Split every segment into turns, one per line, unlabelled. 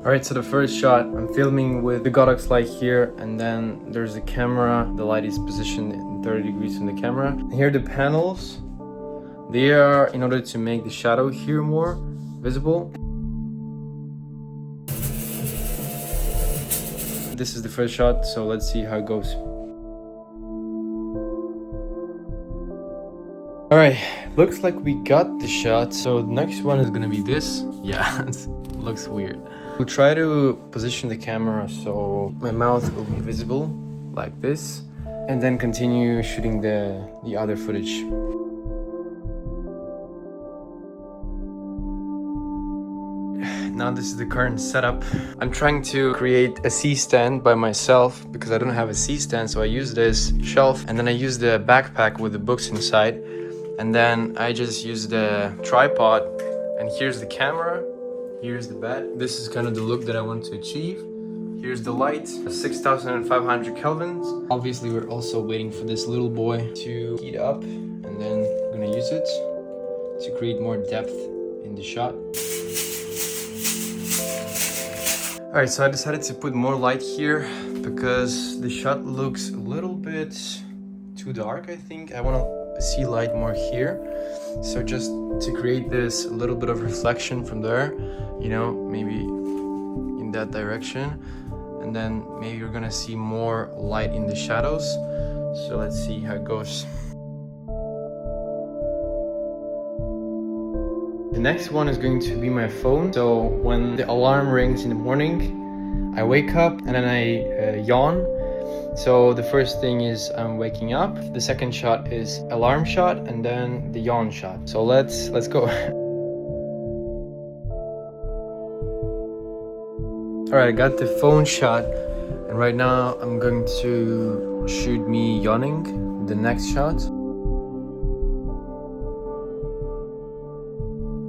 Alright, so the first shot, I'm filming with the Godox light here, and then there's a camera. The light is positioned in 30 degrees from the camera. And here are the panels. They are in order to make the shadow here more visible. This is the first shot, so let's see how it goes. Alright, looks like we got the shot. So the next one is gonna be this. Yeah, it looks weird. We'll try to position the camera so my mouth will be visible like this, and then continue shooting the other footage. Now this is the current setup. I'm trying to create a C-stand by myself because I don't have a C-stand, so I use this shelf, and then I use the backpack with the books inside, and then I just use the tripod, and here's the camera. Here's the bed. This is kind of the look that I want to achieve. Here's the light, 6,500 kelvins. Obviously, we're also waiting for this little boy to heat up, and then we're gonna use it to create more depth in the shot. All right, so I decided to put more light here because the shot looks a little bit too dark, I think. I want to see light more here. So just to create this little bit of reflection from there, you know, maybe in that direction, and then maybe you're gonna see more light in the shadows. So let's see how it goes. The next one is going to be my phone. So when the alarm rings in the morning, I wake up and then I yawn. So the first thing is I'm waking up. The second shot is alarm shot, and then the yawn shot. So let's go. All right, I got the phone shot, and right now I'm going to shoot me yawning, the next shot.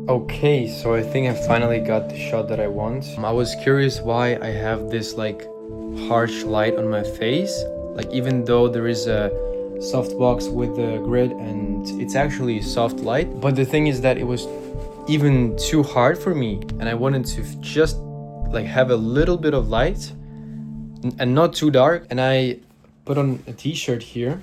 Okay, so I think I finally got the shot that I want. I was curious why I have this like harsh light on my face, like even though there is a softbox with the grid and it's actually soft light, but the thing is that it was even too hard for me, and I wanted to just like have a little bit of light and not too dark. And I put on a t-shirt here,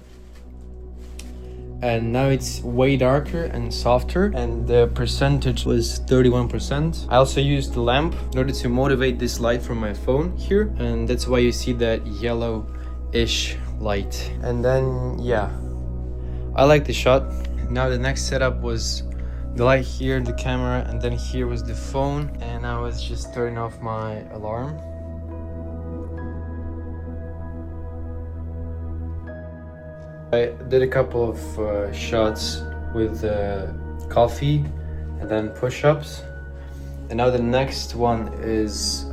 and now it's way darker and softer, and the percentage was 31%. I also used the lamp in order to motivate this light from my phone here, and that's why you see that yellow-ish light. And then, yeah, I like the shot. Now the next setup was the light here, the camera, and then here was the phone, and I was just turning off my alarm. I did a couple of shots with coffee and then push-ups. And now the next one is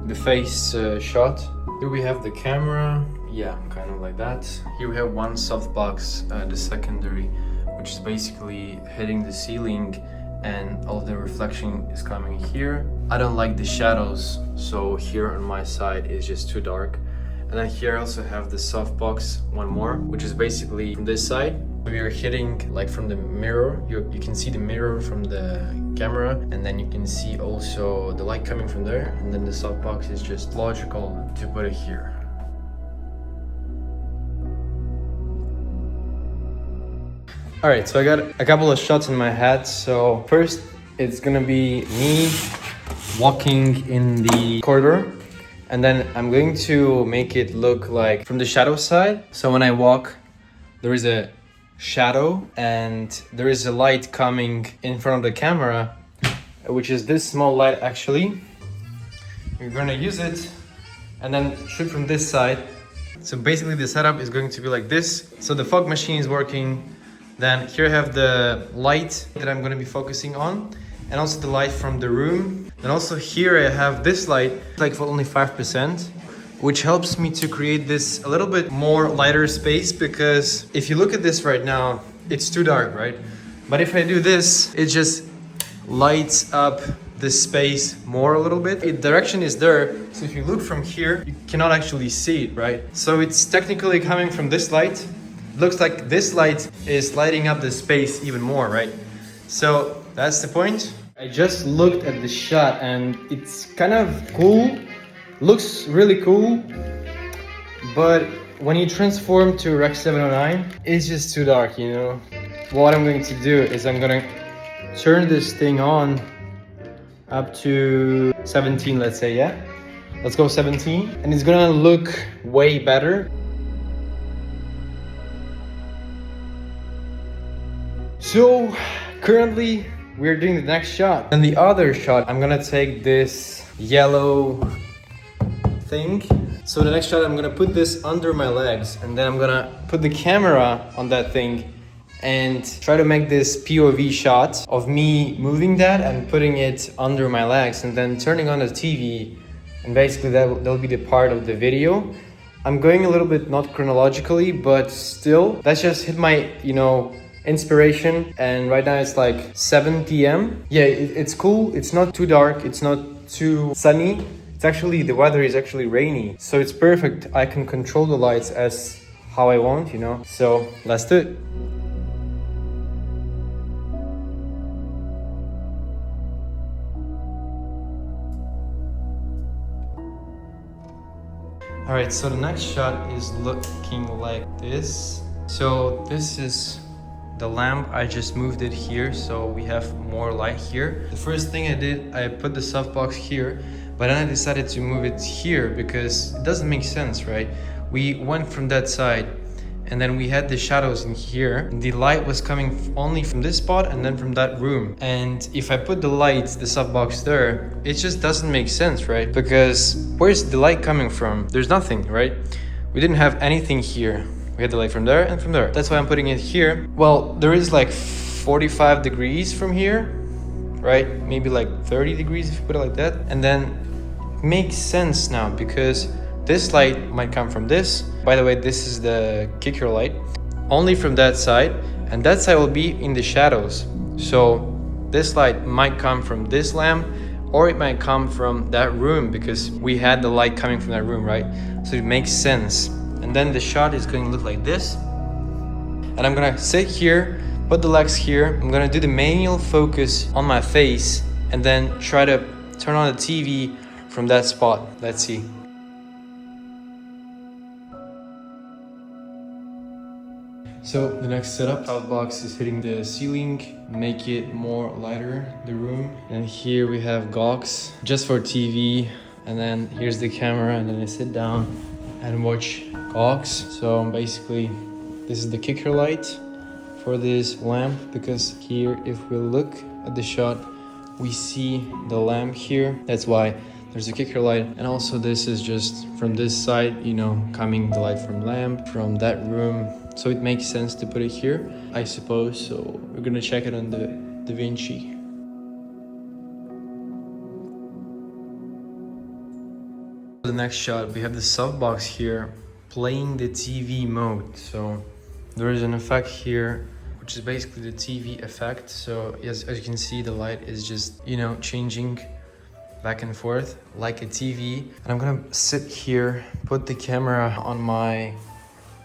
the face shot. Here we have the camera. Yeah, kind of like that. Here we have one softbox, the secondary, which is basically hitting the ceiling, and all the reflection is coming here. I don't like the shadows, so here on my side is just too dark. And then here I also have the softbox, one more, which is basically from this side. We are hitting like from the mirror. You can see the mirror from the camera, and then you can see also the light coming from there. And then the softbox is just logical to put it here. All right, so I got a couple of shots in my head. So first, it's gonna be me walking in the corridor. And then I'm going to make it look like from the shadow side. So when I walk, there is a shadow and there is a light coming in front of the camera, which is this small light actually. We're gonna use it and then shoot from this side. So basically the setup is going to be like this. So the fog machine is working. Then here I have the light that I'm gonna be focusing on, and also the light from the room. And also here I have this light, like for only 5%, which helps me to create this a little bit more lighter space, because if you look at this right now, it's too dark, right? But if I do this, it just lights up the space more a little bit. The direction is there, so if you look from here, you cannot actually see it, right? So it's technically coming from this light. It looks like this light is lighting up the space even more, right? So that's the point. I just looked at the shot and it's kind of cool, looks really cool, but when you transform to Rec 709, it's just too dark, you know? What I'm going to do is I'm gonna turn this thing on up to 17, let's say, yeah? Let's go 17, and it's gonna look way better. So, currently, we're doing the next shot. And the other shot, I'm gonna take this yellow thing. So the next shot, I'm gonna put this under my legs, and then I'm gonna put the camera on that thing and try to make this POV shot of me moving that and putting it under my legs and then turning on the TV, and basically that'll be the part of the video. I'm going a little bit not chronologically, but still, that's just hit my, inspiration, and right now it's like 7 p.m. Yeah, it's cool, it's not too dark, it's not too sunny. It's actually, the weather is actually rainy, so it's perfect. I can control the lights as how I want, so let's do it. All right, so the next shot is looking like this. So this is the lamp. I just moved it here so we have more light here. The first thing I did, I put the softbox here, but then I decided to move it here because it doesn't make sense, right? We went from that side and then we had the shadows in here. The light was coming only from this spot and then from that room. And if I put the light, the softbox there, it just doesn't make sense, right? Because where's the light coming from? There's nothing, right? We didn't have anything here. We had the light from there and from there. That's why I'm putting it here. Well, there is like 45 degrees from here, right? Maybe like 30 degrees if you put it like that. And then it makes sense now because this light might come from this. By the way, this is the kicker light. Only from that side. And that side will be in the shadows. So this light might come from this lamp, or it might come from that room because we had the light coming from that room, right? So it makes sense. And then the shot is going to look like this. And I'm gonna sit here, put the legs here. I'm gonna do the manual focus on my face and then try to turn on the TV from that spot. Let's see. So the next setup, soundbox is hitting the ceiling, make it more lighter, the room. And here we have Gox just for TV. And then here's the camera, and then I sit down and watch Gox. So basically, this is the kicker light for this lamp, because here, if we look at the shot, we see the lamp here. That's why there's a kicker light. And also this is just from this side, coming the light from lamp, from that room. So it makes sense to put it here, I suppose. So we're gonna check it on the DaVinci. The next shot, we have the softbox here playing the TV mode. So there is an effect here, which is basically the TV effect. So as you can see, the light is just, changing back and forth like a TV. And I'm gonna sit here, put the camera on my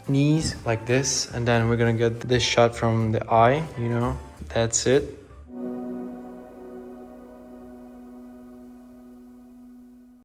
knees like this, and then we're gonna get this shot from the eye, that's it.